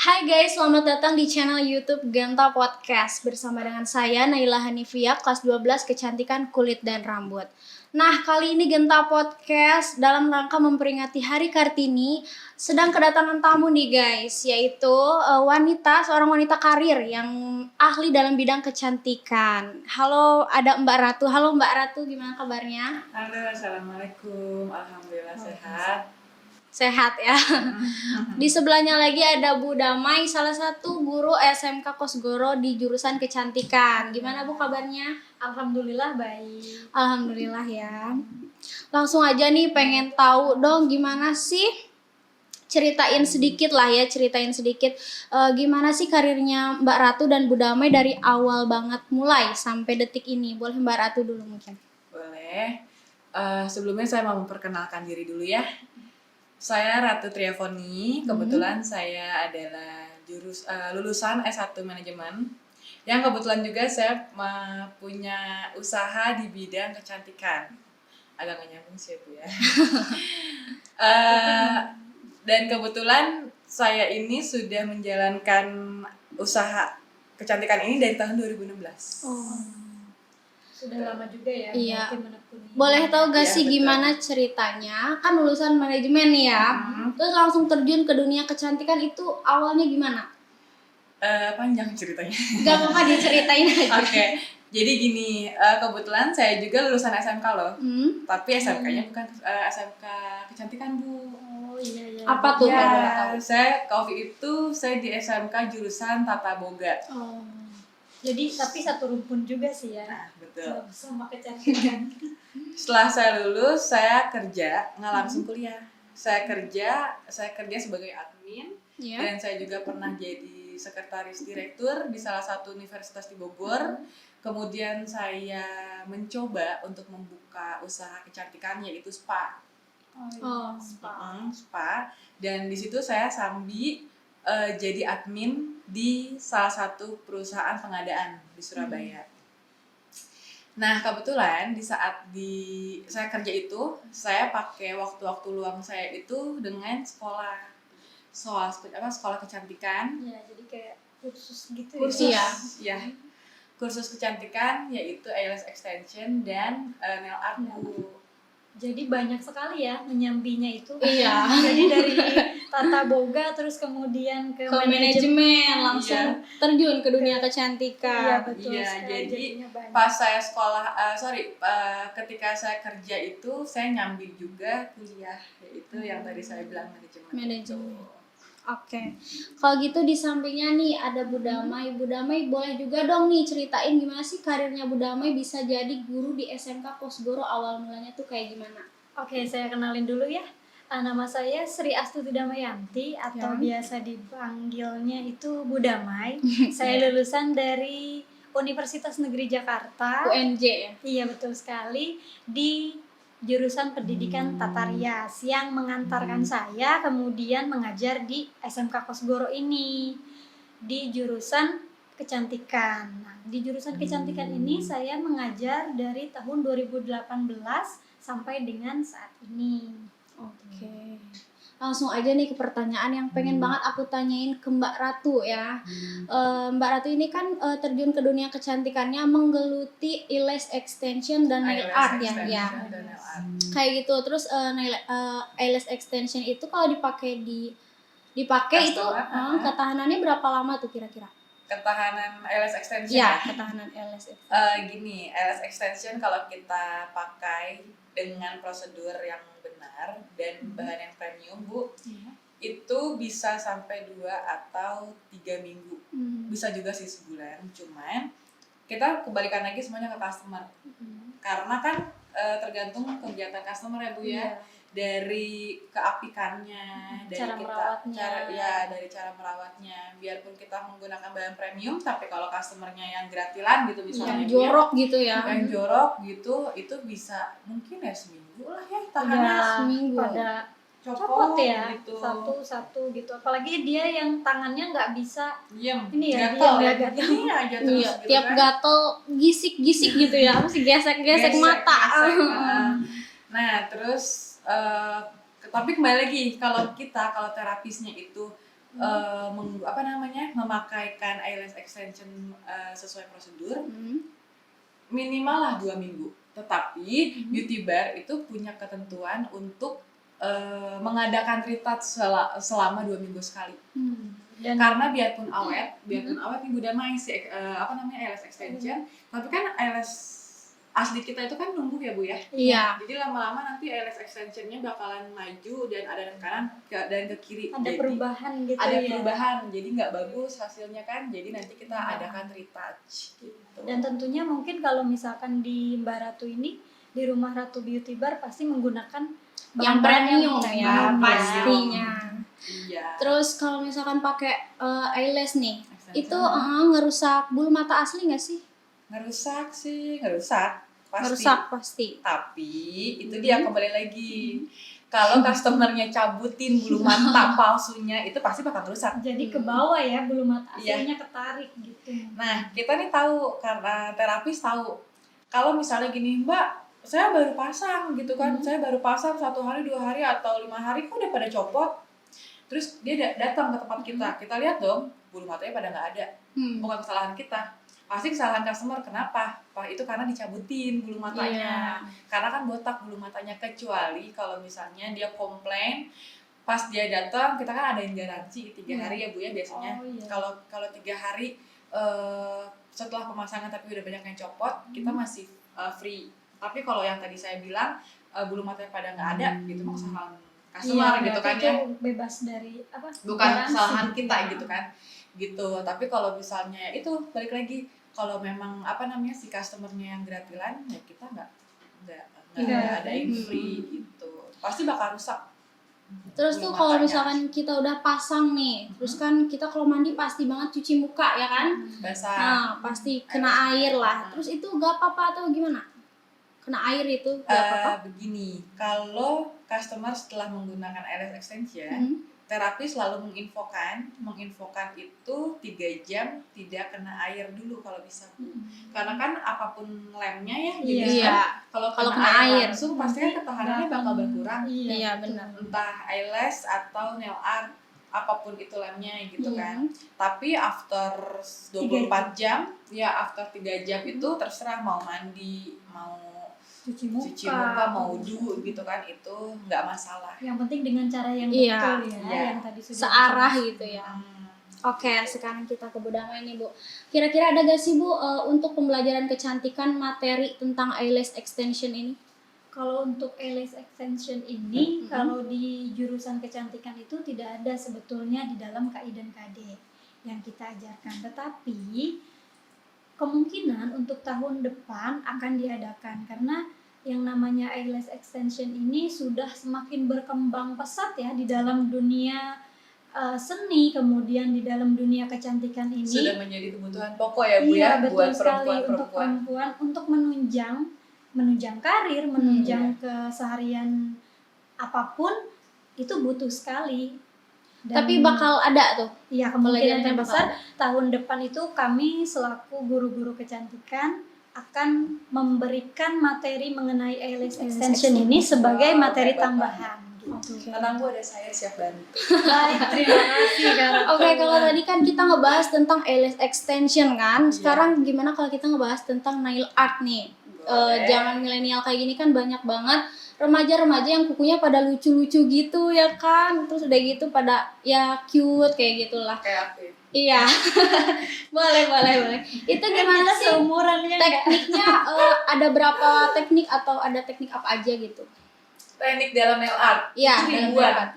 Hai guys, selamat datang di channel YouTube Genta Podcast bersama dengan saya Naila Hanifia, kelas 12 Kecantikan Kulit dan Rambut. Nah, kali ini Genta Podcast dalam rangka memperingati Hari Kartini sedang kedatangan tamu nih guys, yaitu seorang wanita karir yang ahli dalam bidang kecantikan. Halo, ada Mbak Ratu. Halo Mbak Ratu, gimana kabarnya? Halo, assalamualaikum. Alhamdulillah sehat. Sehat ya. Di sebelahnya lagi ada Bu Damai, salah satu guru SMK Kosgoro di jurusan kecantikan. Gimana Bu kabarnya? Alhamdulillah baik. Alhamdulillah ya. Langsung aja nih pengen tahu dong gimana sih? Ceritain sedikit gimana sih karirnya Mbak Ratu dan Bu Damai dari awal banget mulai sampai detik ini. Boleh Mbak Ratu dulu mungkin? Boleh. Sebelumnya saya mau memperkenalkan diri dulu ya. Saya Ratu Triafoni. Kebetulan saya adalah lulusan S1 Manajemen. Yang kebetulan juga saya punya usaha di bidang kecantikan. Agak nggak nyambung sih Bu ya. Dan kebetulan saya ini sudah menjalankan usaha kecantikan ini dari tahun 2016. Sudah lama juga ya. Iya. Boleh tahu gak sih gimana ceritanya? Kan lulusan manajemen nih ya. Terus langsung terjun ke dunia kecantikan itu awalnya gimana? Panjang ceritanya. Gak apa-apa diceritain aja. Oke. Jadi gini, kebetulan saya juga lulusan SMK loh. Tapi SMK-nya bukan SMK kecantikan Bu. Oh iya. Apa tuh? Ya, saya waktu itu saya di SMK jurusan Tata Boga. Oh. Jadi tapi satu rumpun juga sih ya. Nah, betul. Sama kecantikan. Setelah saya lulus, saya kerja, nggak langsung kuliah. Saya kerja sebagai admin. Yeah. Dan saya juga pernah jadi sekretaris direktur di salah satu universitas di Bogor. Kemudian saya mencoba untuk membuka usaha kecantikan yaitu spa. Spa. Dan di situ saya jadi admin di salah satu perusahaan pengadaan di Surabaya. Nah, kebetulan di saat saya kerja itu, saya pakai waktu-waktu luang saya itu dengan sekolah kecantikan. Ya, jadi kayak kursus gitu ya. Kursus kecantikan yaitu eyelash extension dan nail art Bu. Jadi banyak sekali ya menyambinya itu. Iya. Jadi dari Tata Boga terus kemudian ke manajemen langsung terjun ke dunia kecantikan. Iya, betul. Iya, jadi pas saya ketika saya kerja itu saya nyambi juga kuliah yaitu yang tadi saya bilang manajemen. Oke. Kalau gitu di sampingnya nih ada Bu Damai. Bu Damai boleh juga dong nih ceritain gimana sih karirnya Bu Damai bisa jadi guru di SMK Kosgoro, awal mulanya tuh kayak gimana? Oke, saya kenalin dulu ya. Nama saya Sri Astuti Damayanti atau biasa dipanggilnya itu Bu Damai. Saya lulusan dari Universitas Negeri Jakarta. UNJ ya? Iya, betul sekali. Di jurusan pendidikan Tata Rias yang mengantarkan saya kemudian mengajar di SMK Kosgoro ini di jurusan kecantikan. Nah, di jurusan kecantikan ini saya mengajar dari tahun 2018 sampai dengan saat ini. Oke. Langsung aja nih ke pertanyaan yang pengen banget aku tanyain ke Mbak Ratu ya. Mbak Ratu ini kan terjun ke dunia kecantikannya menggeluti eyelash extension dan nail art ya. Kayak gitu. Terus eyelash extension itu kalau dipakai itu ketahanannya berapa lama tuh kira-kira? Ketahanan eyelash extension? Iya, ketahanan eyelash extension. Eyelash extension kalau kita pakai dengan prosedur yang benar dan bahan yang premium Bu, itu bisa sampai 2 atau 3 minggu. Bisa juga sih sebulan, cuman kita kembalikan lagi semuanya ke customer. Karena kan tergantung kegiatan customer ya Bu ya. Dari keapikannya, dari cara merawatnya. Biarpun kita menggunakan bahan premium, tapi kalau customernya yang gratilan gitu misalnya, yang jorok gitu ya, itu bisa mungkin ya seminggu lah ya tahannya. Seminggu pada copot ya gitu. Satu gitu, apalagi dia yang tangannya nggak bisa ini ya gatel iya, tiap kan? Gatel gisik gitu ya, mesti gesek mata. Nah terus tapi kembali lagi kalau terapisnya itu memakaikan eyelash extension sesuai prosedur minimal lah 2 minggu. Tetapi beauty bar itu punya ketentuan untuk mengadakan retouch selama 2 minggu sekali. Dan Karena biarpun awet nih Bu Damai eyelash extension, tapi kan eyelash asli kita itu kan numbuh ya Bu ya. Iya. Jadi lama-lama nanti eyelash extensionnya bakalan maju dan ada ke kanan dan ke kiri. ada Jadi, perubahan gitu ada ya. perubahan, jadi nggak bagus hasilnya kan. Jadi nanti kita adakan retouch gitu. Dan tentunya mungkin kalau misalkan di Mbak Ratu ini, di rumah Ratu Beauty Bar pasti menggunakan Yang premium ya premium, pastinya. Iya. Terus kalau misalkan pakai eyelash nih, Extension. itu ngerusak bulu mata asli nggak sih? Ngerusak sih, ngerusak pasti. Ngerusak pasti. Tapi itu dia kembali lagi. Kalau customernya cabutin bulu mata palsunya, itu pasti bakal rusak. Jadi ke bawah ya, bulu mata Iya. aslinya ketarik gitu. Nah, kita nih tahu karena terapis tahu. Kalau misalnya gini, Mbak, saya baru pasang gitu kan. Saya baru pasang 1 hari, 2 hari atau 5 hari kok udah pada copot. Terus dia datang ke tempat kita. Kita lihat dong, bulu matanya pada nggak ada. Bukan kesalahan kita. Pasti kesalahan customer. Kenapa? Itu karena dicabutin bulu matanya. Karena kan botak bulu matanya, kecuali kalau misalnya dia komplain pas dia datang, kita kan ada yang garansi 3 hari ya Bu ya biasanya. Kalau 3 hari setelah pemasangan tapi udah banyak yang copot, kita masih free. Tapi kalau yang tadi saya bilang bulu matanya pada nggak ada, gitu mah kesalahan customer gitu kan ya. Bebas dari Bukan garansi kesalahan gitu. kita gitu kan. Gitu. Tapi kalau misalnya itu balik lagi, kalau memang si customernya yang gratilan, ya kita nggak ada yang free gitu. Pasti bakal rusak. Terus tuh kalau misalkan kita udah pasang nih, terus kan kita kalau mandi pasti banget cuci muka ya kan? Basah. Nah, pasti kena air lah. Terus itu gak apa-apa atau gimana? Kena air itu gak apa-apa? Begini, kalau customer setelah menggunakan eyelash extension, terapis selalu menginfokan itu 3 jam tidak kena air dulu kalau bisa. Karena kan apapun lemnya ya, Iya. kalau Kalau kena kena air air, langsung pasti kan ketahanannya bakal berkurang. Iya benar. Entah eyelash atau nail art, apapun itu lemnya gitu kan. Tapi after 24 jam, ya after 3 jam itu terserah mau mandi, mau cuci muka, mau wudu gitu kan, itu nggak masalah. Yang penting dengan cara yang Iya. betul ya, Iya. yang tadi sudah Searah gitu ya. Oke, sekarang kita ke Bu Damai nih Bu. Kira-kira ada gak sih Bu untuk pembelajaran kecantikan materi tentang eyelash extension ini? Kalau untuk eyelash extension ini, kalau di jurusan kecantikan itu tidak ada sebetulnya di dalam KI dan KD yang kita ajarkan. Tetapi kemungkinan untuk tahun depan akan diadakan karena yang namanya eyelash extension ini sudah semakin berkembang pesat ya di dalam dunia seni, kemudian di dalam dunia kecantikan ini. Sudah menjadi kebutuhan pokok ya Bu Iya, ya, betul buat sekali untuk perempuan-perempuan. perempuan untuk menunjang karir, menunjang keseharian apapun itu butuh sekali. Tapi bakal ada tuh. Iya, kemungkinan pelajarannya yang bakal besar tahun depan itu kami selaku guru-guru kecantikan akan memberikan materi mengenai eyelash extension ini sebagai materi hebat tambahan. Tenang Bu, ada saya siap bantu. Baik, terima kasih Kak. Oke, kalau tadi kan kita ngebahas tentang eyelash extension kan. Sekarang gimana kalau kita ngebahas tentang nail art nih? Zaman milenial kayak gini kan banyak banget remaja-remaja yang kukunya pada lucu-lucu gitu ya kan. Terus udah gitu pada ya cute kayak gitulah. Kayak aku. Iya. boleh. Itu gimana sih Seumurannya tekniknya? Ada berapa teknik atau ada teknik apa aja gitu? Teknik dalam nail art. Iya, Itu dalam ribuan. nail art.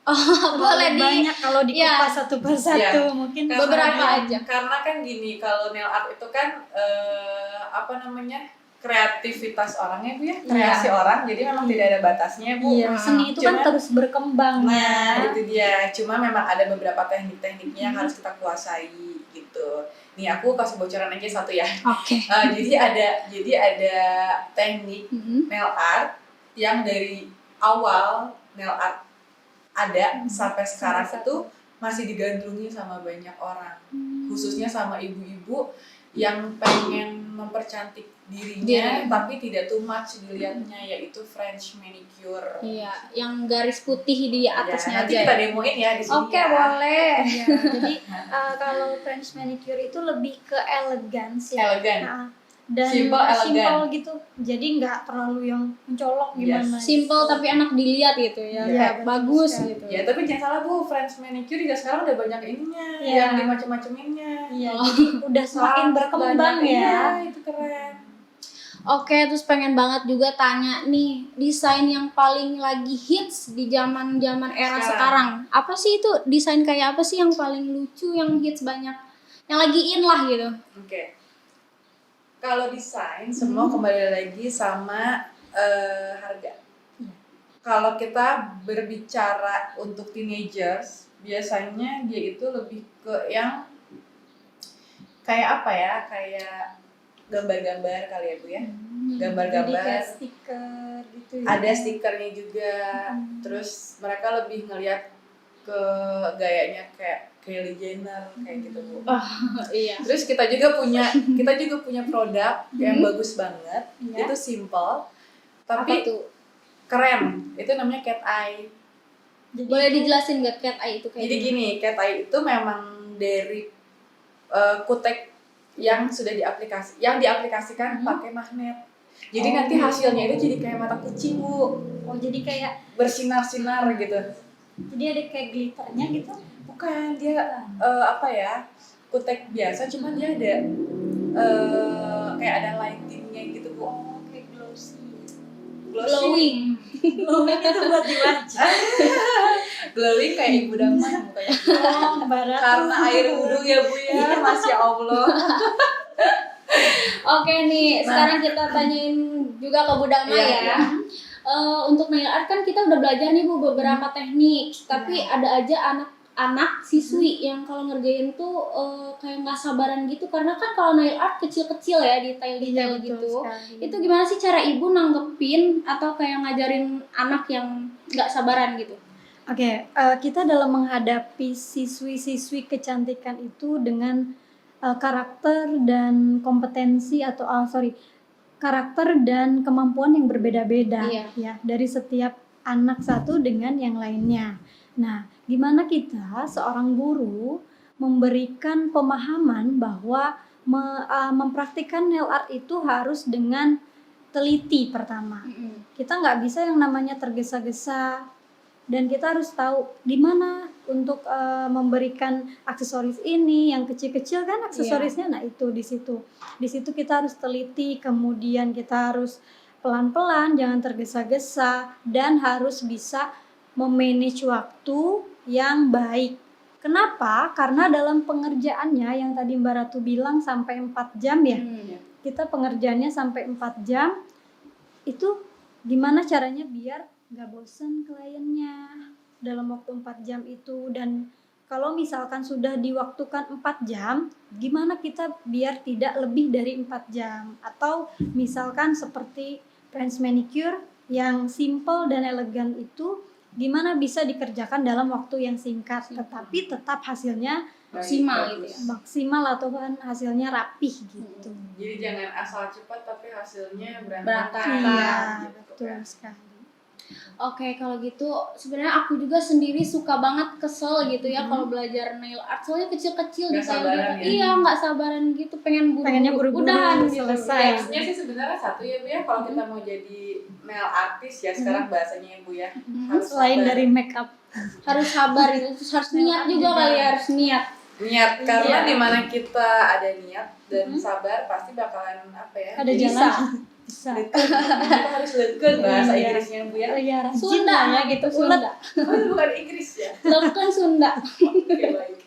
Oh, boleh banyak kalau dikupas satu persatu mungkin Karena beberapa kan- aja. Karena kan gini, kalau nail art itu kan kreativitas orangnya Bu ya, kreasi orang, jadi memang tidak ada batasnya Bu. Iya, seni itu kan Cuma- terus berkembang Nah, ya. itu dia. Cuma memang ada beberapa teknik-tekniknya yang harus kita kuasai gitu. Nih aku kasih bocoran aja satu ya. Oke. Jadi ada teknik nail art yang dari awal nail art ada sampai sekarang itu masih digandrungi sama banyak orang, khususnya sama ibu-ibu yang pengen mempercantik dirinya tapi tidak too much dilihatnya, yaitu French manicure. Iya, yang garis putih di atasnya nanti aja. kita demoin ya di sini. Oke, boleh. Ya, jadi kalau French manicure itu lebih ke elegance ya. Elegan. Nah, dan Simple, elegan. simple gitu. Jadi nggak terlalu yang mencolok gimana. Simple tapi enak dilihat gitu ya. Iya, Kayak betul bagus sekali. gitu. Ya, tapi jangan salah Bu, French manicure juga sekarang udah banyak ininya, Iya. yang dimacem-maceminnya. Iya, jadi udah semakin berkembang Banyak, ya. Iya, itu keren. Oke, terus pengen banget juga tanya nih, desain yang paling lagi hits di zaman-zaman era sekarang. Apa sih itu? Desain kayak apa sih yang paling lucu, yang hits banyak? Yang lagi in lah gitu. Oke. Kalau desain semua kembali lagi sama harga. Kalau kita berbicara untuk teenagers, biasanya dia itu lebih ke yang kayak apa ya? Kayak gambar-gambar kali ya Bu ya. Gambar-gambar. Jadi kayak stiker gitu ya. Ada stikernya juga. Terus mereka lebih ngelihat ke gayanya kayak Kylie Jenner kayak gitu Bu. Iya. Terus kita juga punya produk yang bagus banget. Iya. Itu simple Apa tapi tuh? keren. Itu namanya cat eye. Boleh dijelasin nggak cat eye itu kayak Jadi gini, cat eye itu memang dari kutek yang sudah diaplikasikan pakai magnet. Jadi nanti hasilnya itu jadi kayak mata kucing Bu, Oh, jadi kayak bersinar-sinar gitu. jadi ada kayak glitternya gitu. Bukan, dia apa ya, kutek biasa, cuma dia ada kayak ada lightingnya gitu Bu. Oh, kayak glossy. glowing. Glowing itu buat di wajah. Glowing kayak ibu Dama mukanya. Oh, barat. Karena air wudhu ya Bu ya, Masya Allah. Oke nih, sekarang kita tanyain juga ke Bu Dama Iya, ya. iya. Untuk nail art kan kita udah belajar nih Bu beberapa teknik, tapi ada aja anak-anak siswi yang kalau ngerjain tuh kayak nggak sabaran gitu, karena kan kalau nail art kecil-kecil ya, detail-detail Iya, betul gitu. sekali. Itu gimana sih cara ibu nanggepin atau kayak ngajarin anak yang nggak sabaran gitu? Oke, kita dalam menghadapi siswi-siswi kecantikan itu dengan karakter dan kompetensi atau karakter dan kemampuan yang berbeda-beda Iya. ya dari setiap anak satu dengan yang lainnya. Nah, gimana kita seorang guru memberikan pemahaman bahwa mempraktikkan nail art itu harus dengan teliti pertama. Kita nggak bisa yang namanya tergesa-gesa, dan kita harus tahu di mana untuk memberikan aksesoris ini yang kecil-kecil kan aksesorisnya. Nah, itu di situ kita harus teliti, kemudian kita harus pelan-pelan, jangan tergesa-gesa, dan harus bisa memanage waktu yang baik. Kenapa? Karena dalam pengerjaannya yang tadi Mbak Ratu bilang sampai 4 jam ya. Kita pengerjaannya sampai 4 jam. Itu gimana caranya biar nggak bosan kliennya dalam waktu 4 jam itu. Dan kalau misalkan sudah diwaktukan 4 jam, gimana kita biar tidak lebih dari 4 jam. Atau misalkan seperti French manicure yang simple dan elegan itu, gimana bisa dikerjakan dalam waktu yang singkat, tetapi tetap hasilnya Maksimal gitu ya. maksimal atau kan hasilnya rapih gitu. Jadi jangan asal cepat tapi hasilnya Berantakan. Iya, gitu betul kan. sekali. Oke, kalau gitu sebenarnya aku juga sendiri suka banget kesel gitu ya kalau belajar nail art, soalnya kecil-kecil Nggak detail sabaran gitu. ya? Iya, nggak sabaran gitu, Pengennya buru-buru udahan gitu. selesai. Tipsnya sih sebenarnya satu ya Bu ya, kalau kita mau jadi nail artist ya sekarang bahasanya ya Bu ya, harus Selain sabar. dari make up. Harus sabar gitu, terus harus niat juga kali ya, harus niat. Niat, karena Iya. dimana kita ada niat dan sabar pasti bakalan apa ya, Ada jadi jalan. Bisa. kita harus leken bahasa Iya. Inggrisnya Bu ya. Iya, rajin Sunda lah ya gitu, gitu. Ulet. Sunda. Oh, bukan Inggris ya. Leken Sunda. Oke, baik.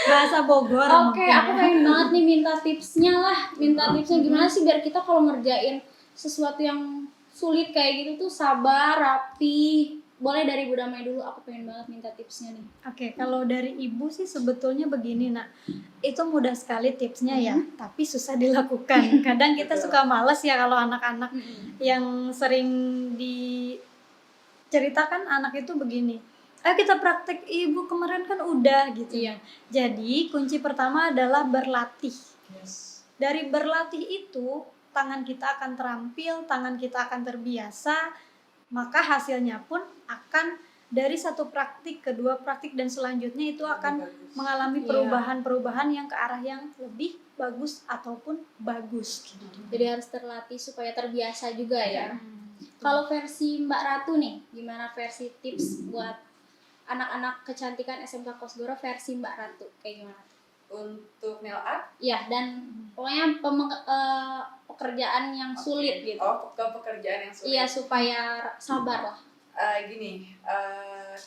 Bahasa Bogor. Oke, mungkin aku ya. pengen banget nih minta tipsnya lah. Minta tipsnya gimana sih biar kita kalau ngerjain sesuatu yang sulit kayak gitu tuh sabar, rapi. Boleh dari Bu Damai dulu, aku pengen banget minta tipsnya nih. Oke, kalau dari ibu sih sebetulnya begini nak, itu mudah sekali tipsnya ya, tapi susah dilakukan. Kadang kita suka males ya kalau anak-anak yang sering diceritakan anak itu begini, ayo kita praktek, ibu kemarin kan udah gitu. Iya. Jadi kunci pertama adalah berlatih. Yes. dari berlatih itu tangan kita akan terampil, tangan kita akan terbiasa, maka hasilnya pun akan dari satu praktik, kedua praktik, dan selanjutnya itu akan bagus. mengalami Iya. perubahan-perubahan yang ke arah yang lebih bagus ataupun bagus gitu. Jadi harus terlatih supaya terbiasa juga ya. Hmm. Kalau versi Mbak Ratu nih, gimana versi tips buat anak-anak kecantikan SMK Kosgoro versi Mbak Ratu? Kayak gimana? Untuk nail art, Ya, dan pokoknya pekerjaan yang sulit gitu. ke pekerjaan yang sulit. Iya, supaya sabar lah. Gini,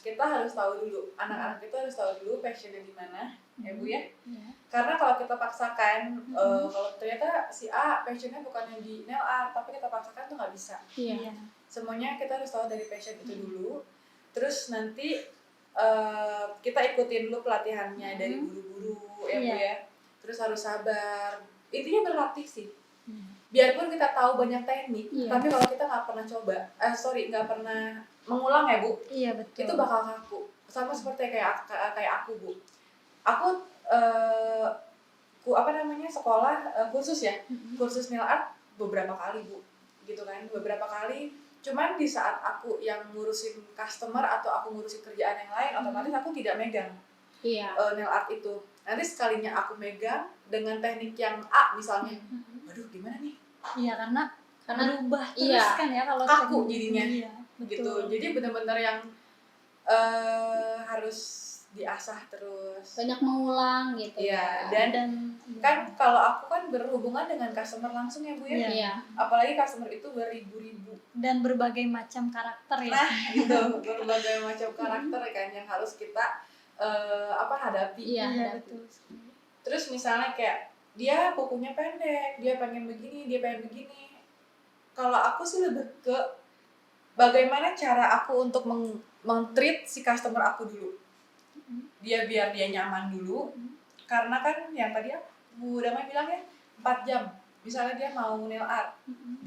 kita harus tahu dulu, anak-anak itu harus tahu dulu passionnya di mana, ya Bu ya. Iya. Karena kalau kita paksakan, kalau ternyata si A passionnya bukannya di nail art, tapi kita paksakan tuh nggak bisa. Iya. Semuanya kita harus tahu dari passion itu dulu. Terus nanti kita ikutin dulu pelatihannya dari guru-guru, ya Bu Iya. ya. Terus harus sabar. Intinya berlatih sih. Hmm. Biarpun kita tahu banyak teknik, Iya. tapi kalau kita nggak pernah coba, nggak pernah mengulang ya Bu, Iya betul. itu bakal kaku. Sama seperti kayak aku Bu. Aku sekolah kursus ya, kursus nail art beberapa kali Bu, gitu kan, beberapa kali. Cuman di saat aku yang ngurusin customer atau aku ngurusin kerjaan yang lain, otomatis aku tidak megang Iya. nail art itu. Nanti sekalinya aku megang dengan teknik yang A misalnya, waduh gimana nih? Iya karena berubah terus iya, kan ya kalau kaku teknik. jadinya. Iya, betul. Gitu. Jadi benar-benar yang harus diasah terus. Banyak mengulang gitu. Iya, ya. dan kan kalau aku kan berhubungan dengan customer langsung ya Bu ya. Iya. Iya. Apalagi customer itu beribu-ribu. Dan berbagai macam karakter ya. Nah, itu berbagai macam karakter kan yang harus kita hadapi. Iya, Iya, hadapi. betul. Terus misalnya kayak dia kukunya pendek, dia pengen begini, dia pengen begini. Kalau aku sih lebih ke bagaimana cara aku untuk men-treat si customer aku dulu. Biar dia nyaman dulu. Karena kan yang tadi Bu Damai bilang ya 4 jam. Misalnya dia mau nail art,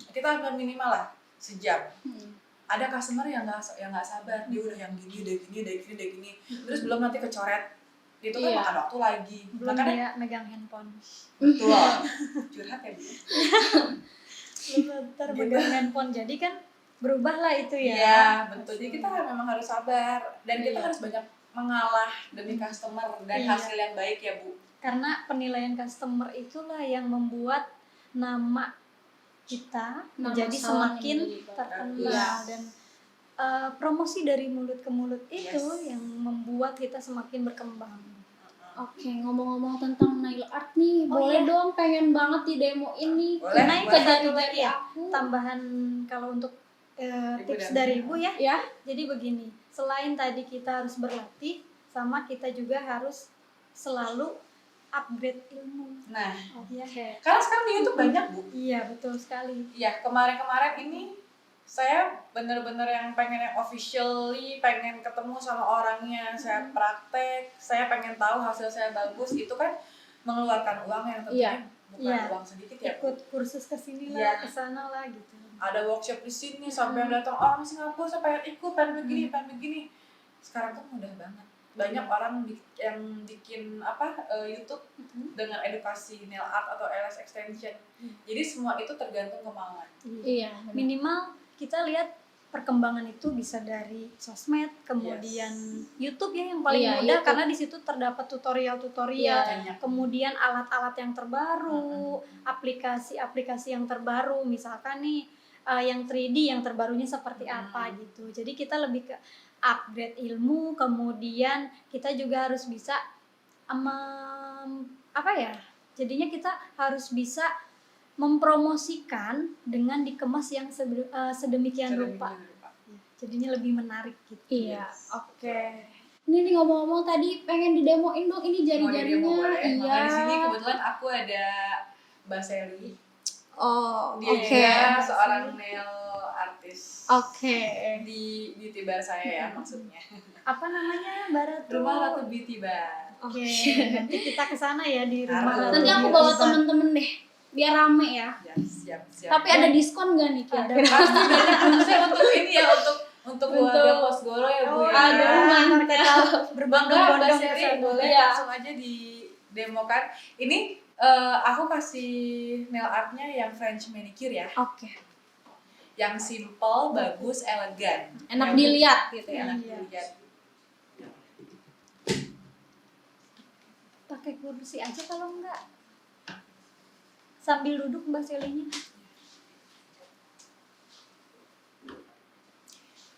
kita ambil minimal lah sejam. Ada customer yang nggak sabar, dia udah yang gini, udah gini. Terus belum nanti kecoret. Itu kan Iya. makan waktu lagi. Belum Makanya dia megang handphone. betul. Curhat ya Bu. Belum terpegang handphone. Jadi kan berubah lah itu ya. Iya, betul. Jadi kita memang harus sabar dan kita Iya. harus banyak mengalah demi customer dan Iya. hasil yang baik ya Bu. Karena penilaian customer itulah yang membuat nama kita Nama menjadi salon semakin yang menjadi terkenal Iya. dan promosi dari mulut ke mulut itu Yes. yang membuat kita semakin berkembang. Oke, ngomong-ngomong tentang nail art nih, Oh, boleh iya. dong pengen banget di demo ini. Boleh, Nah, boleh. itu satu lagi Dari ya, aku. tambahan kalau untuk tips dan dari Ibu. Ibu ya. Ya. Jadi begini, selain tadi kita harus berlatih, sama kita juga harus selalu upgrade ilmu. Nah, Ya. Oke. karena sekarang di YouTube banyak Bu. Iya, betul sekali. Iya, kemarin ini saya bener-bener yang pengen yang officially pengen ketemu sama orangnya, saya praktek, saya pengen tahu hasil saya bagus, itu kan mengeluarkan uang yang tentunya bukan Iya. uang sedikit ya. Ikut kursus ke sini Iya. lah, ke sana lah gitu. Ada workshop di sini sampai yang datang orang Singapura saya pengen ikut, pengen begini. Sekarang tuh mudah banget. Banyak orang yang bikin YouTube dengan edukasi nail art atau LS extension. Jadi semua itu tergantung kemauan. Iya. benar. Minimal kita lihat perkembangan itu bisa dari sosmed, kemudian YouTube ya yang paling Iya, mudah YouTube. karena di situ terdapat tutorial-tutorial, Iya. Banyak. kemudian alat-alat yang terbaru, aplikasi-aplikasi yang terbaru, misalkan nih yang 3D yang terbarunya seperti apa gitu. Jadi kita lebih ke upgrade ilmu, kemudian kita juga harus bisa jadinya kita harus bisa mempromosikan dengan dikemas yang sedemikian rupa. Jadinya lebih menarik gitu. Iya. Oke. Ini nih ngomong-ngomong tadi pengen didemoin dong ini Mau jari-jarinya. demo boleh. Iya. Maka di sini kebetulan aku ada Mbak Sally. Oh, Dia oke. juga seorang nail artist. Oke. Di beauty bar saya ya maksudnya. Apa namanya, Mbak Ratu? Rumah Ratu Beauty Bar. Oke, nanti kita ke sana ya di rumah Harus. Ratu. Nanti aku Beauty bawa Bar. temen-temen deh, biar rame ya. Ya, siap. Tapi ada diskon gak nih kira-kira? pasti banyak khususnya untuk ini ya untuk keluarga Kosgoro ya Bu ya. aduh, mantap. Bangga Mbak Berbondong-bondong Seri ke sana. boleh Iya. langsung aja di demo kan. Ini Aku kasih nail artnya yang French manicure ya, Oke. yang simple, bagus, elegan, Enak Ya, dilihat gitu ya. enak Iya. dilihat. Pakai kursi aja kalau enggak. Sambil duduk Mbak Selinya.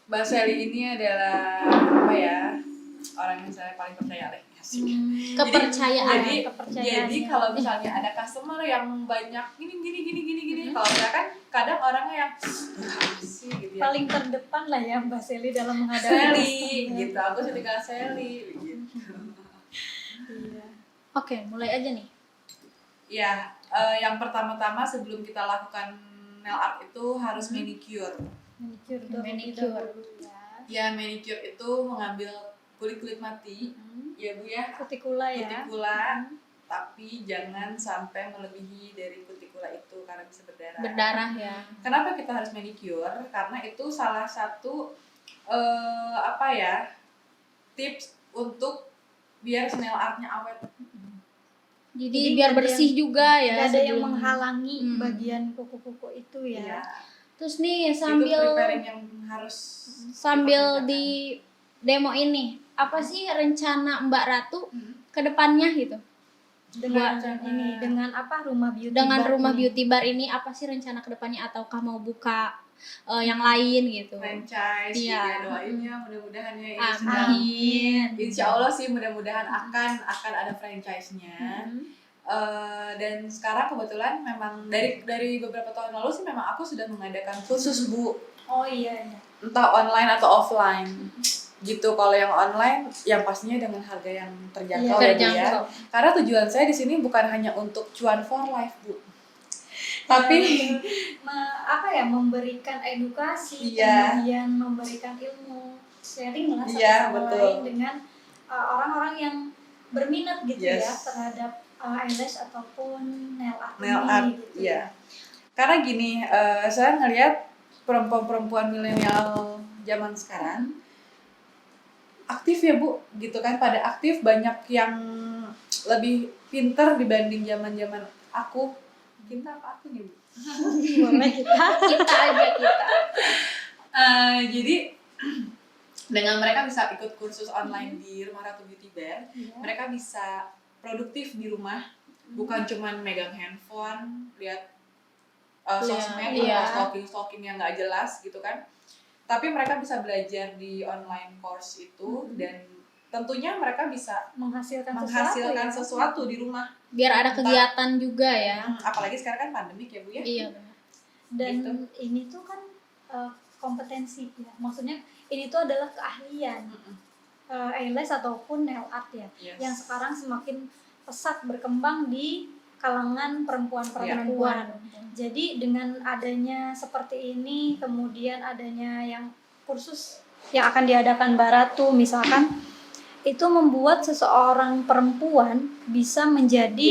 Mbak Sally ini adalah apa ya, orang yang saya paling percaya deh. Asik. Kepercayaan. Jadi kalau misalnya ada customer yang banyak gini, kalau saya kan kadang orangnya yang sih gitu ya. Paling terdepan lah ya Mbak Seli dalam menghadapi Sally customer. gitu, aku suka Sally gitu. Iya. Oke, mulai aja nih. Ya, yang pertama-tama sebelum kita lakukan nail art itu harus manicure. Manicure Manicure. dahulu ya. Ya, manicure itu mengambil kulit-kulit mati, ya Bu ya, Kutikula ya. kutikula, tapi jangan sampai melebihi dari kutikula itu karena bisa berdarah. Berdarah ya. Kenapa kita harus manicure? Karena itu salah satu tips untuk biar nail artnya awet. Jadi biar bersih juga ya. Gak ada yang sebelum- menghalangi bagian kuku-kuku itu ya. Iya. Terus nih Itu sambil preparing yang harus sambil kita kerjakan. di demo ini, apa sih rencana Mbak Ratu ke depannya gitu? Dengan Buat- ini dengan apa rumah beauty Dengan bar rumah ini. beauty bar ini apa sih rencana ke depannya, ataukah mau buka yang lain gitu? franchise gitu Iya. ya, doain ya mudah-mudahan ya ini sedang Amin. Insya Allah sih mudah-mudahan akan ada franchise-nya. Dan sekarang kebetulan memang dari beberapa tahun lalu sih memang aku sudah mengadakan khusus Bu, Oh iya. entah online atau offline gitu. Kalau yang online yang pastinya dengan harga yang terjangkau ya Bu ya. Terjangkau. Karena tujuan saya di sini bukan hanya untuk cuan for life Bu, tapi memberikan edukasi, Iya. kemudian memberikan ilmu, sharing lah satu Iya, sama betul. lain dengan orang-orang yang berminat gitu ya Yes. terhadap eyelash ataupun nail art nail ini art, gitu. iya. Karena gini, saya ngelihat perempuan-perempuan milenial zaman sekarang aktif ya Bu, gitu kan, pada aktif, banyak yang lebih pintar dibanding zaman-zaman aku. Pintar apa aku nih Bu? Boleh kita. Kita aja kita. Jadi dengan mereka bisa ikut kursus online di Rumah Ratu Beauty Bar, mereka bisa produktif di rumah, bukan cuman megang handphone, lihat sosmed, Iya. atau stalking yang nggak jelas gitu kan. Tapi mereka bisa belajar di online course itu, dan tentunya mereka bisa menghasilkan sesuatu di rumah. Biar ada kegiatan juga ya. Apalagi sekarang kan pandemik ya Bu ya. Iya benar. Dan Gitu. ini tuh kan kompetensi ya, maksudnya ini tuh adalah keahlian eyelash ataupun nail art ya, Yes. yang sekarang semakin pesat berkembang di kalangan perempuan-perempuan. Jadi dengan adanya seperti ini, kemudian adanya yang kursus yang akan diadakan Mbak Ratu misalkan, itu membuat seseorang perempuan bisa Jadi menjadi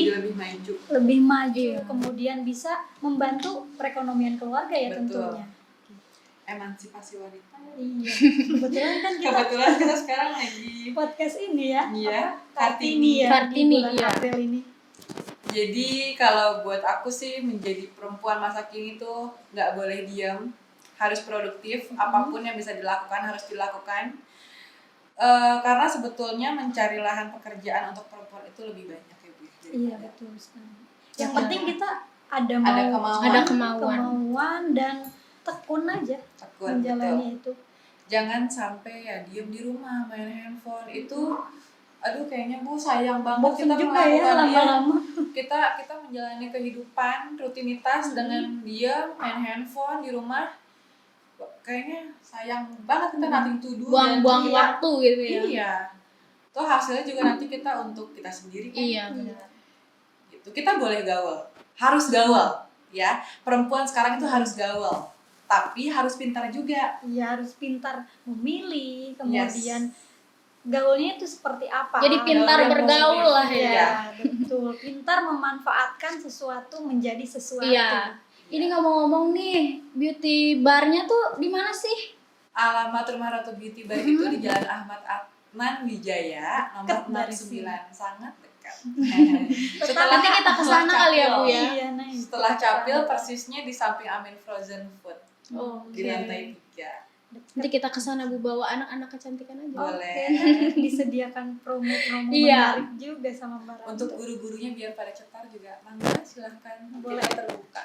lebih maju. Iya. kemudian bisa membantu perekonomian keluarga ya. Betul. tentunya. Emansipasi wanita. Iya. Kebetulan kan kita Kebetulan kita sekarang lagi. podcast ini ya. Iya, Kartini ya. Kartini, di bulan iya. April ini. Jadi kalau buat aku sih menjadi perempuan masa kini tuh nggak boleh diam, harus produktif. Apapun yang bisa dilakukan harus dilakukan. Karena sebetulnya mencari lahan pekerjaan untuk perempuan itu lebih banyak ya Bu. Iya betul sekali. Yang Iya. penting kita ada Ada kemauan. kemauan dan tekun aja Tekun, betul. menjalani itu. Jangan sampai ya diem di rumah main handphone itu, aduh kayaknya Bu sayang banget Bosan kita juga ya melakukan lama-lama. kita menjalani kehidupan rutinitas dengan dia main handphone di rumah. Kayaknya sayang banget kita nothing to do, Buang-buang dan waktu gitu ya. Iya. Toh hasilnya juga nanti kita untuk kita sendiri kan. Iya benar. Gitu. Kita boleh gaul, harus gaul ya. Perempuan sekarang itu harus gaul, tapi harus pintar juga. Iya harus pintar memilih, kemudian gaulnya itu seperti apa. Jadi pintar Gaul yang bergaul positif. lah ya. Iya, betul. Pintar memanfaatkan sesuatu menjadi sesuatu. Iya. Ini ngomong-ngomong nih, beauty barnya tuh di mana sih? Alamat Rumah Ratu Beauty Bar itu di Jalan Ahmad Adnan Wijaya, nomor Dekat dari 69, sangat dekat. Nanti kita kesana kali ya Bu ya. Iya, nah, Setelah kita capil kesana. persisnya di samping Amin Frozen Food Oh, di lantai 3. nanti kita kesana Bu, bawa anak-anak kecantikan aja. Boleh. Oke, disediakan promo-promo Iya. menarik juga sama Mbak Ratu. Untuk guru-gurunya biar pada cetar juga, mangga silahkan. Boleh. Kita terbuka.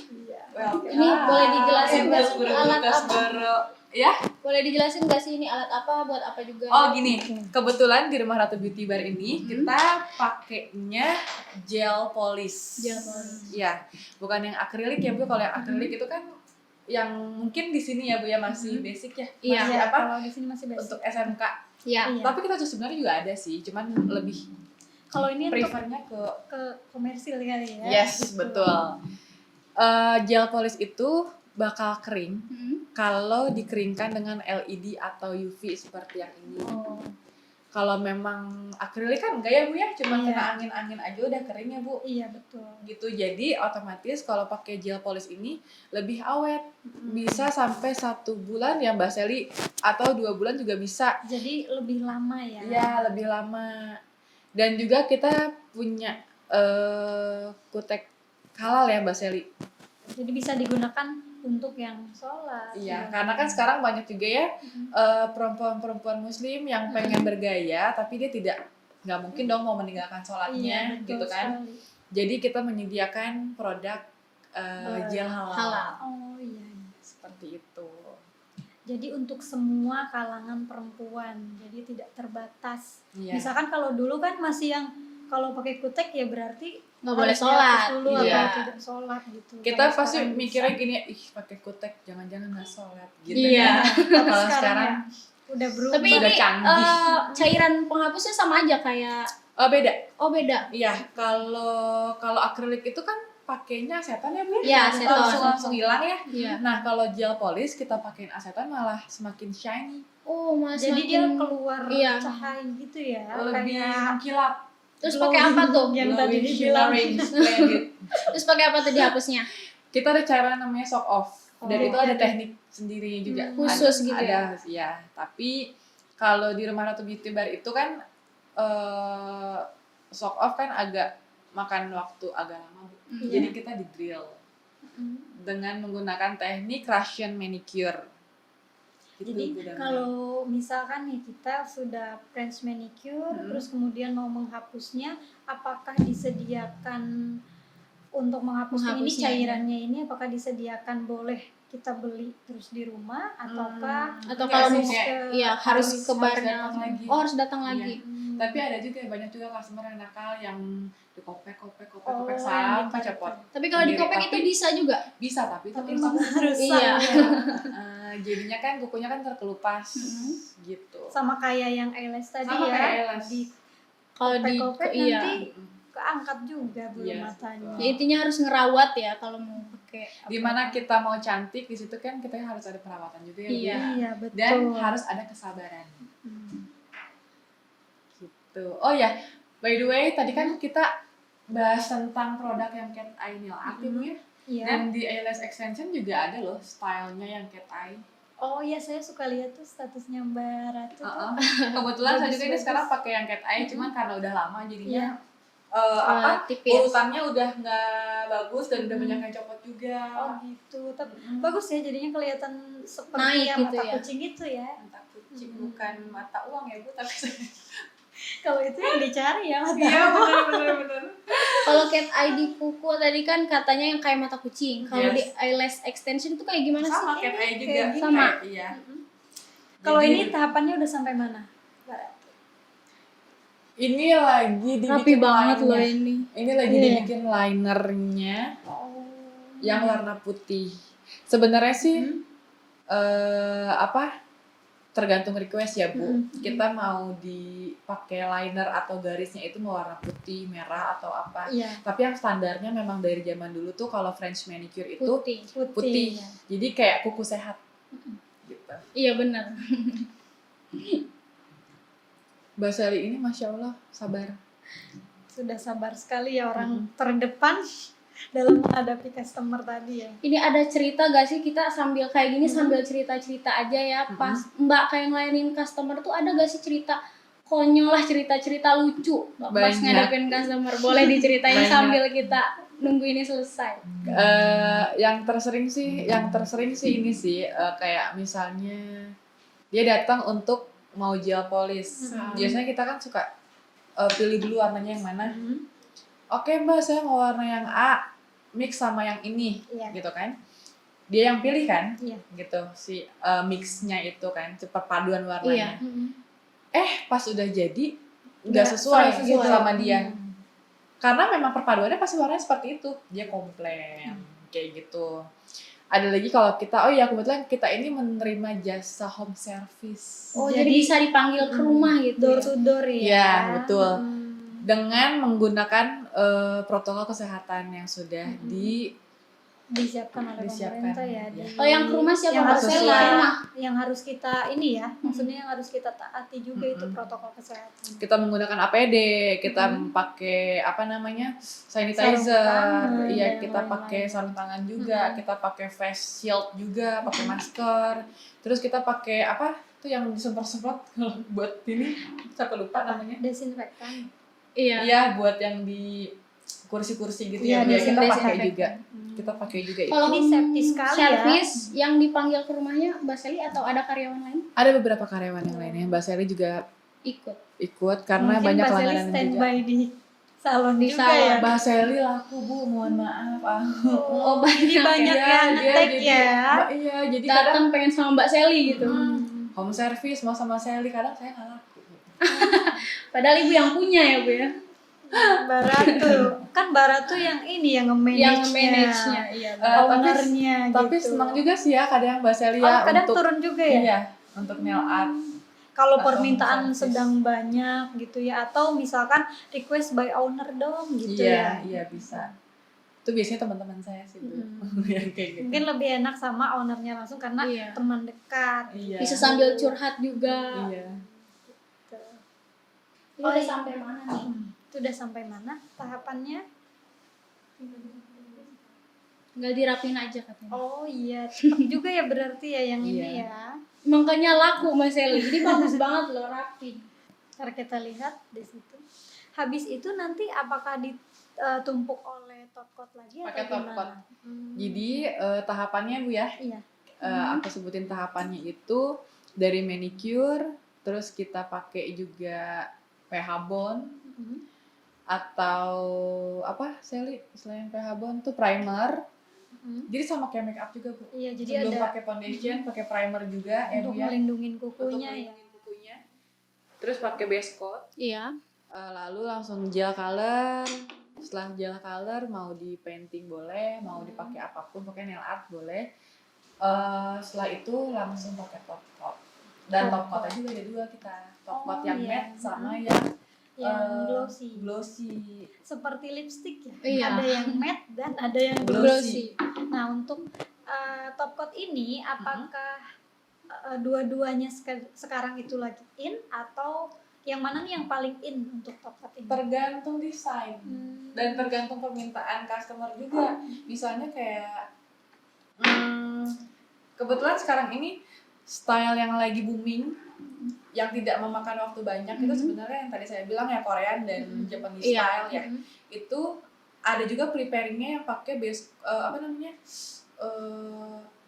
Iya. Welcome. Ini boleh dijelasin nggak sih Guru-guru alat apa? Kasboro. Ya? Boleh dijelasin nggak sih ini alat apa, buat apa juga? Oh gini, kebetulan di Rumah Ratu Beauty Bar ini kita pakainya gel polish. Gel polish. Iya, bukan yang akrilik ya Bu. Kalau yang akrilik itu kan yang mungkin di sini ya Bu ya masih basic ya. Iya. Masih Iya, apa? kalau di sini masih basic. Untuk SMK. Iya. Iya. Tapi kita tuh sebenarnya juga ada sih, cuman lebih Kalau ini untuk prefernya ke komersil kali ya. yes, gitu. betul. Gel polish itu bakal kering kalau dikeringkan dengan LED atau UV seperti yang ini. Oh, Kalau memang akrilik kan enggak ya Bu ya, cuma Iya. kena angin-angin aja udah kering ya Bu. iya betul. Gitu. Jadi otomatis kalau pakai gel polish ini lebih awet. Bisa sampai 1 bulan ya Mbak Seli, atau 2 bulan juga bisa. Jadi lebih lama ya. Iya, lebih lama. Dan juga kita punya kutek halal ya Mbak Seli. Jadi bisa digunakan untuk yang sholat. Iya, ya. karena kan sekarang banyak juga ya perempuan-perempuan muslim yang pengen bergaya tapi dia nggak mungkin dong mau meninggalkan sholatnya Iya, betul gitu kan. sekali. Jadi kita menyediakan produk gel halal. Halal. Oh iya, iya. Seperti itu. Jadi untuk semua kalangan perempuan, jadi tidak terbatas. Iya. Misalkan kalau dulu kan masih yang kalau pakai kutek ya berarti Nggak boleh harus sholat. dihapus dulu Iya. atau tidak sholat gitu. Kita Kalau pasti sekarang mikirnya bisa. gini, ih pakai kutek jangan-jangan nggak sholat gitu. Iya. kan. Tapi Kalau sekarang sekarang ya udah berubah. Tapi Udah ini canggih. cairan penghapusnya sama aja kayak beda. oh beda. Iya, kalau akrilik itu kan pakainya aseton ya Bu? Iya, aseton. Langsung hilang ya. Iya. Nah, kalau gel polish kita pakein aseton malah semakin shiny, Oh, Mas. jadi dia makin- keluar Iya. cahaya gitu ya. lebih Kayak mengkilap. Terus pakai apa tuh? Yang tadi Glowing, dibilang. shimmering, splendid. Terus pakai apa tuh dihapusnya? Kita ada cara namanya soak off. Dan Oh. itu ada teknik sendiri juga. Khusus gitu ada, ya. Tapi kalau di Rumah Ratu Beauty Bar itu kan soak off kan agak makan waktu agak lama, Bu. Iya. Jadi kita di drill dengan menggunakan teknik Russian manicure. Gitu, Jadi Bu Dami. kalau misalkan nih kita sudah French manicure, terus kemudian mau menghapusnya, apakah disediakan untuk menghapusnya ini Menghapusnya, cairannya ini apakah disediakan boleh kita beli terus di rumah ataukah Atau Enggak kalau sih, mau kayak iya harus ke barnya. datang lagi. Oh, harus datang Iya. lagi. Tapi ada juga banyak juga customer yang nakal yang dikopek Oh, sampai yang cepot. Tapi kalau di Sendiri, kopek itu tapi- bisa juga. Bisa tapi tapi tetap harus Iya. jadinya kan kukunya kan terkelupas gitu. sama kayak yang eyelash tadi Sama ya kayak eyelash. di Kalau di kopek iya. nanti keangkat juga bulu Yes, matanya. Ya intinya harus ngerawat ya kalau mau pakai. Dimana kita mau cantik di situ kan kita harus ada perawatan juga ya. Bu, Iya. ya. Iya betul. Dan harus ada kesabaran. Gitu. Oh ya, by the way tadi kan kita bahas tentang produk yang cat eye nail art ya, Bu ya. Iya. Dan di eyelash extension juga ada loh stylenya yang cat eye. Oh iya, saya suka lihat tuh statusnya Mbak Ratu tuh. Kebetulan saya juga ini Bagus-bagus. sekarang pakai yang cat eye, cuman karena udah lama jadinya Tipis. urutannya udah nggak bagus dan udah banyak yang copot juga. Oh gitu. Tapi bagus ya, jadinya kelihatan seperti Naik yang gitu mata ya. kucing itu ya. Mata kucing bukan mata uang ya Bu, tapi Kalau itu yang dicari ya mata. iya benar. Kalau cat eye di kuku tadi kan katanya yang kayak mata kucing. Kalau Yes. di eyelash extension itu kayak gimana Sama sih? cat eye juga. kayak gini. Sama. Iya. Kalau Jadi, ini tahapannya udah sampai mana? Mbak Ratu? ini lagi dibikin Rapi banget line-nya. loh ini. Ini lagi Iya. dibikin linernya Oh. yang warna putih. Sebenarnya sih tergantung request ya Bu. Kita mau dipakai liner atau garisnya itu mau warna putih, merah atau apa. Iya, Tapi yang standarnya memang dari zaman dulu tuh kalau French manicure itu Putih. putih. ya. Jadi kayak kuku sehat. Gitu. Iya benar. Mbak Sally ini Masya Allah sabar. Sudah sabar sekali ya orang terdepan dalam menghadapi customer tadi ya. Ini ada cerita gak sih kita sambil kayak gini sambil cerita-cerita aja ya. Pas Mbak kayak ngelayanin customer tuh ada gak sih cerita konyol lah, cerita-cerita lucu pas Banyak. ngadepin customer. Boleh diceritain Banyak. sambil kita nunggu ini selesai. Yang tersering sih ini sih kayak misalnya dia datang untuk mau gel polish. Biasanya kita kan suka pilih dulu warnanya yang mana. Oke mbak, saya mau warna yang A mix sama yang ini, Iya. gitu kan. Dia yang pilih kan, Iya. gitu si mixnya itu kan, perpaduan warnanya. Pas udah jadi nggak sesuai gitu sama dia. Karena memang perpaduannya pasti warnanya seperti itu, dia komplain kayak gitu. Ada lagi kalau kita, kebetulan kita ini menerima jasa home service. Oh, jadi bisa dipanggil ke rumah gitu. Door to door ya. Iya, betul. Dengan menggunakan protokol kesehatan yang sudah disiapkan oleh pemerintah ya. Oh, yang ke rumah siapa? yang Mbak harus Sela? kita, yang harus kita ini ya, maksudnya yang harus kita taati juga itu protokol kesehatan. Kita menggunakan APD, kita pakai sanitizer, Sarung tangan, iya dan kita lain-lain. pakai sarung tangan juga, kita pakai face shield juga, pakai masker. Terus kita pakai apa tuh yang disemprot-semprot buat ini, siapa lupa namanya? Desinfektan. Iya, buat yang di kursi-kursi gitu Iya, ya, kita pakai desinfektan. juga. Kita pakai juga itu. Kalau Ini safety sekali service yang dipanggil ke rumahnya Mbak Seli atau ada karyawan lain Ada beberapa karyawan yang lainnya, Mbak Sally juga ikut karena Mungkin banyak Mbak Sally langganan juga. standby di salon Di juga salon. ya. Mbak Sally laku Bu, mohon maaf. Oh, jadi banyak Iya, yang dia ngetek jadi- ya. Iya, jadi kadang datang pengen sama Mbak Seli gitu. home service mau sama Sally, kadang saya nggak laku. Padahal ibu yang punya ya Bu ya. Baratu. Kan Baratu yang ini yang Yang nge-manage-nya. manage-nya, iya. Ownernya gitu. Tapi senang juga sih ya kadang Mbak Sally Oh, ya kadang untuk turun juga ya. iya, untuk nail art. Kalau Atau permintaan service. sedang banyak gitu ya, atau misalkan request by owner dong gitu ya. Iya bisa. Itu biasanya teman-teman saya sih Bu. Yang kayak gitu. Mungkin lebih enak sama ownernya langsung karena Iya. teman dekat. Iya. Bisa sambil curhat juga. Iya. Gitu. Ini udah sampai mana nih? Itu udah sampai mana tahapannya? Tinggal dirapin aja katanya. Oh iya, cepat juga ya berarti ya yang ini Iya. ya. Makanya laku Mbak Seli. Jadi bagus banget loh, rapi. Ntar kita lihat di situ. Habis itu nanti apakah ditumpuk oleh top coat lagi Pakai atau top gimana? coat. Jadi tahapannya Bu ya. Iya. Aku sebutin tahapannya itu dari manicure, terus kita pakai juga pH bond atau apa Sally selain pH bond tuh primer. Jadi sama kayak make up juga Bu. Iya, jadi Sebelum ada pakai foundation, pakai primer juga ya untuk Bu ya. melindungi Untuk kukunya ya. melindungi kukunya. Terus pakai base coat. Iya. Lalu langsung gel color. Setelah gel color mau di painting boleh, mau dipakai apapun, pokoknya nail art boleh. Setelah itu langsung pakai top coat. Dan top coatnya juga ada dua kita. Top coat yang iya. matte sama yang Glossy. Seperti lipstick ya. Iya. Ada yang matte dan ada yang Glossy. Nah, untuk top coat ini apakah dua-duanya sekarang itu lagi in atau yang mana nih yang paling in untuk top coat ini? Tergantung desain dan tergantung permintaan customer juga. Misalnya kayak kebetulan sekarang ini style yang lagi booming yang tidak memakan waktu banyak itu sebenarnya yang tadi saya bilang ya Korean dan Japanese style ya. Itu ada juga preparingnya yang pakai base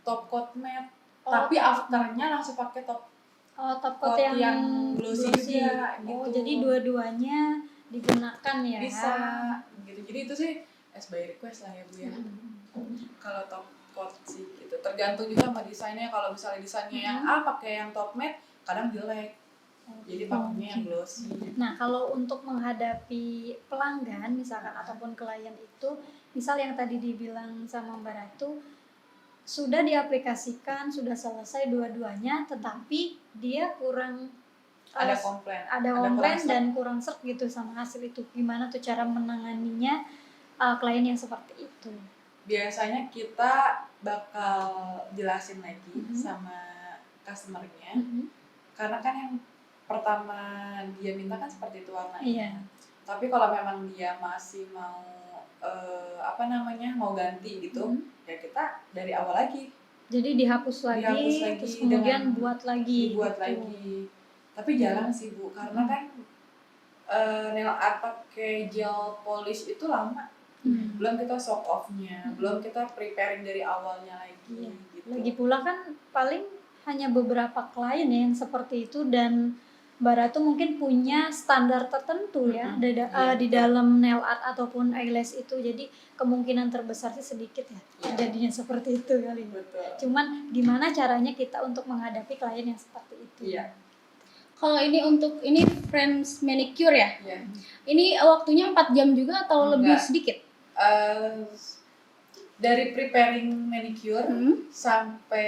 top coat matte. Tapi afternya langsung pakai top top coat coat yang glossy juga gitu. Jadi dua-duanya digunakan ya. Bisa gitu. Jadi itu sih as by request lah ya Bu ya. Kalau top coat sih gitu. Tergantung juga sama desainnya. Kalau misalnya desainnya yang A pakai yang top matte kadang jelek. Jadi pakainya yang glossy. Nah, kalau untuk menghadapi pelanggan misalkan ataupun klien itu, misal yang tadi dibilang sama Mbak Ratu, sudah diaplikasikan, sudah selesai dua-duanya, tetapi dia kurang Ada komplain. komplain dan kurang serp gitu sama hasil itu. Gimana tuh cara menanganinya klien yang seperti itu? Biasanya kita bakal jelasin lagi sama customer-nya. Karena kan yang pertama dia minta kan seperti itu warnanya. Iya. Tapi kalau memang dia masih mau mau ganti gitu, ya kita dari awal lagi. Jadi dihapus lagi, terus kemudian dengan buat lagi. dibuat gitu. lagi. Tapi jarang sih Bu, karena kan nail art pakai gel polish itu lama. Belum kita shock off-nya, belum kita preparing dari awalnya lagi. Iya. Gitu. Lagi pula kan paling hanya beberapa klien ya yang seperti itu, dan Mbak Ratu mungkin punya standar tertentu ya di dalam nail art ataupun eyelash itu, jadi kemungkinan terbesar sih sedikit ya jadinya seperti itu kali. Betul. Cuman gimana caranya kita untuk menghadapi klien yang seperti itu? Iya. Kalau ini Friends manicure ya? Iya. Ini waktunya 4 jam juga atau lebih Enggak. sedikit? Dari preparing manicure sampai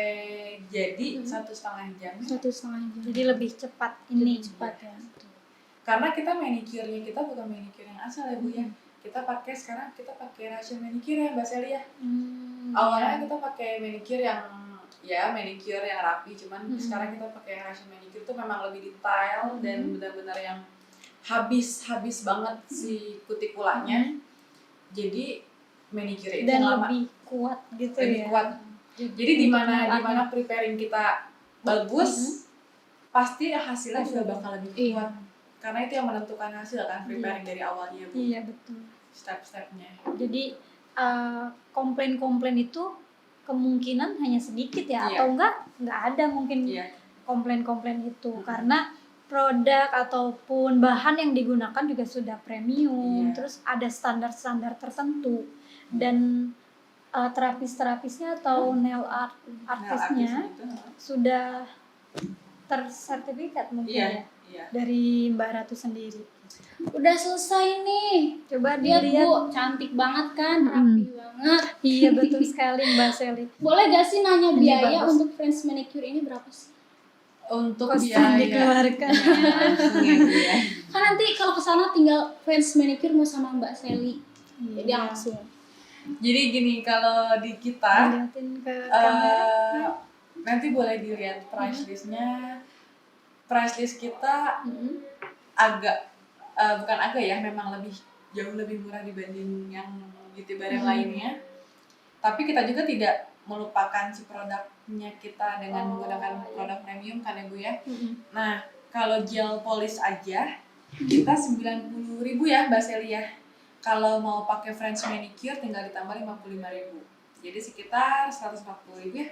jadi 1,5 jam. 1,5 jam. Jadi lebih cepat ini. Lebih cepat ya. Karena kita manicure-nya kita bukan manicure yang asal ya Bu ya. Sekarang kita pakai Russian manicure ya Mbak Sally ya. Awalnya kita pakai manicure yang manicure yang rapi, cuman sekarang kita pakai Russian manicure itu memang lebih detail dan benar-benar yang habis banget si kutikulanya. Jadi manicure itu Dan lama, lebih kuat gitu lebih ya. kuat. Jadi di mana preparing kita bagus, pasti hasilnya juga bakal lebih kuat. Karena itu yang menentukan hasil kan, preparing dari awalnya Bu. Iya betul. Step-stepnya. Jadi komplain-komplain itu kemungkinan hanya sedikit ya, Iya. atau enggak ada mungkin komplain-komplain itu, karena produk ataupun bahan yang digunakan juga sudah premium, terus ada standar-standar tertentu, dan terapis-terapisnya atau nail artisnya sudah tersertifikat mungkin ya dari Mbak Ratu sendiri. Udah selesai nih. Coba Lihat dilihat. Bu, cantik banget kan, rapi banget. Iya betul sekali Mbak Sally. Boleh gak sih nanya Ini biaya bagus. untuk Friends manicure ini berapa sih? Untuk Kostum biaya dikeluarkan. ya. Kan nanti kalau kesana tinggal Friends manicure mau sama Mbak Sally. Jadi langsung. Jadi gini, kalau di kita Lihatin ke kamera. nanti boleh dilihat price listnya. Price list kita agak bukan agak ya, memang jauh lebih murah dibanding yang youtuber yang lainnya. Tapi kita juga tidak melupakan si produknya kita dengan menggunakan produk premium kan ya Bu ya. Nah, kalau gel polish aja kita 90.000 ya Mbak Sally ya. Kalau mau pakai French manicure tinggal ditambah 55.000. Jadi sekitar 140.000 ya.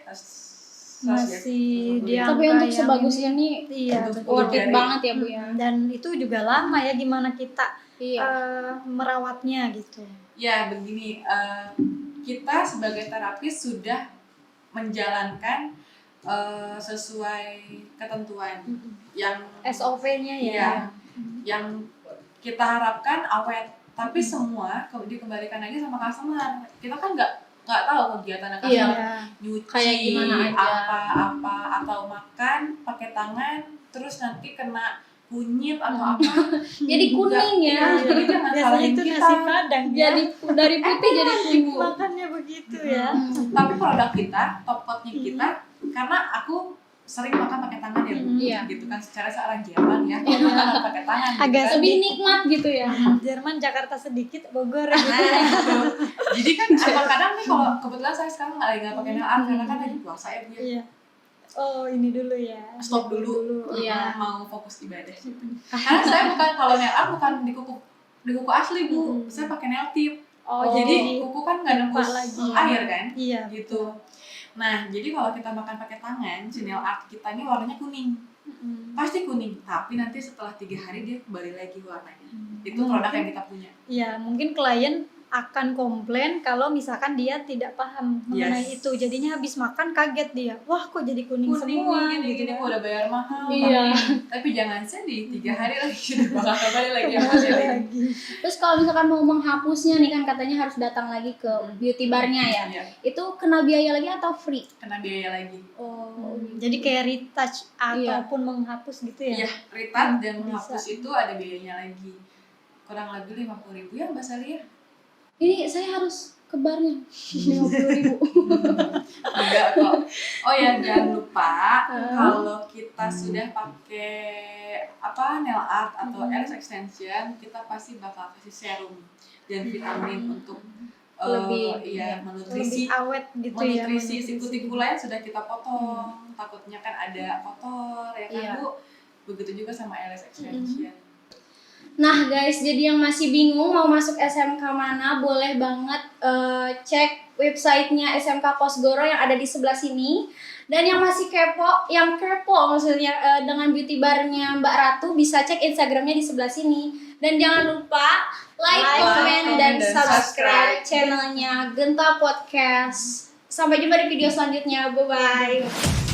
Masih di Tapi angka untuk yang sebagus ini iya worth it banget ya Bu ya. dan itu juga lama ya gimana kita Iya. merawatnya gitu. Ya begini, kita sebagai terapis sudah menjalankan sesuai ketentuan yang SOP-nya ya. Iya, yang kita harapkan awet. Tapi semua dikembalikan aja sama customer. Kita kan nggak tahu kegiatan customer nyuci Kayak gimana aja. apa atau makan pakai tangan terus nanti kena kunyit atau apa. Jadi kuning ya. Jadi jangan Biasanya salahin itu kita. nasi padang ya. Jadi dari putih jadi kuning. Makannya begitu ya. Tapi produk kita, top coatnya kita, karena aku sering makan pakai tangan ya Bu, Iya. gitu kan secara seorang Jerman ya, kalau makan harus pakai tangan. gitu Agak kan. Lebih nikmat gitu ya. Jerman, Jakarta sedikit, Bogor Nah, gitu. gitu. Jadi kan kadang-kadang nih kalau kebetulan saya sekarang nggak pakai nail art karena kan lagi puasa ya Bu ya. Iya. Oh, ini dulu ya. Stop dulu. Iya. Mau fokus ibadah. Karena saya bukan kalau nail art bukan di kuku asli Bu, saya pakai nail tip. Oh, Jadi kuku kan nggak nembus lagi. air kan? Iya. Gitu. Nah, jadi kalau kita makan pakai tangan, si nail art kita ini warnanya kuning. Pasti kuning, tapi nanti setelah 3 hari dia kembali lagi warnanya. Itu produk yang kita punya. Ya, mungkin klien akan komplain kalau misalkan dia tidak paham mengenai Yes. itu. Jadinya habis makan kaget dia. Wah, kok jadi kuning semua gini, gitu kok kan. udah bayar mahal. Iya. Tapi jangan sedih, 3 hari lagi udah bakal kembali lagi yang Kembali asli. lagi. Terus kalau misalkan mau menghapusnya nih kan katanya harus datang lagi ke beauty barnya ya. Iya, Itu kena biaya lagi atau free? kena biaya lagi. Jadi kayak retouch Iya. ataupun menghapus gitu ya. Iya, retouch dan Bisa. menghapus itu ada biayanya lagi. Kurang lebih 50.000 ya Mbak Sally ya? Ini saya harus ke barnya 50.000. Enggak kok. Oh ya, jangan lupa kalau kita sudah pakai nail art atau eyelash extension, kita pasti bakal kasih serum dan vitamin untuk Lebih menutrisi Lebih awet gitu ya. menutrisi si kutikula yang sudah kita potong. Takutnya kan ada kotor ya kan Iya. Bu. Begitu juga sama eyelash extension. Nah guys, jadi yang masih bingung mau masuk SMK mana, boleh banget cek websitenya SMK Kosgoro yang ada di sebelah sini. Dan yang masih kepo maksudnya dengan beauty barnya Mbak Ratu, bisa cek Instagramnya di sebelah sini. Dan jangan lupa like, comment, dan subscribe channelnya Genta Podcast. Sampai jumpa di video selanjutnya. Bye-bye.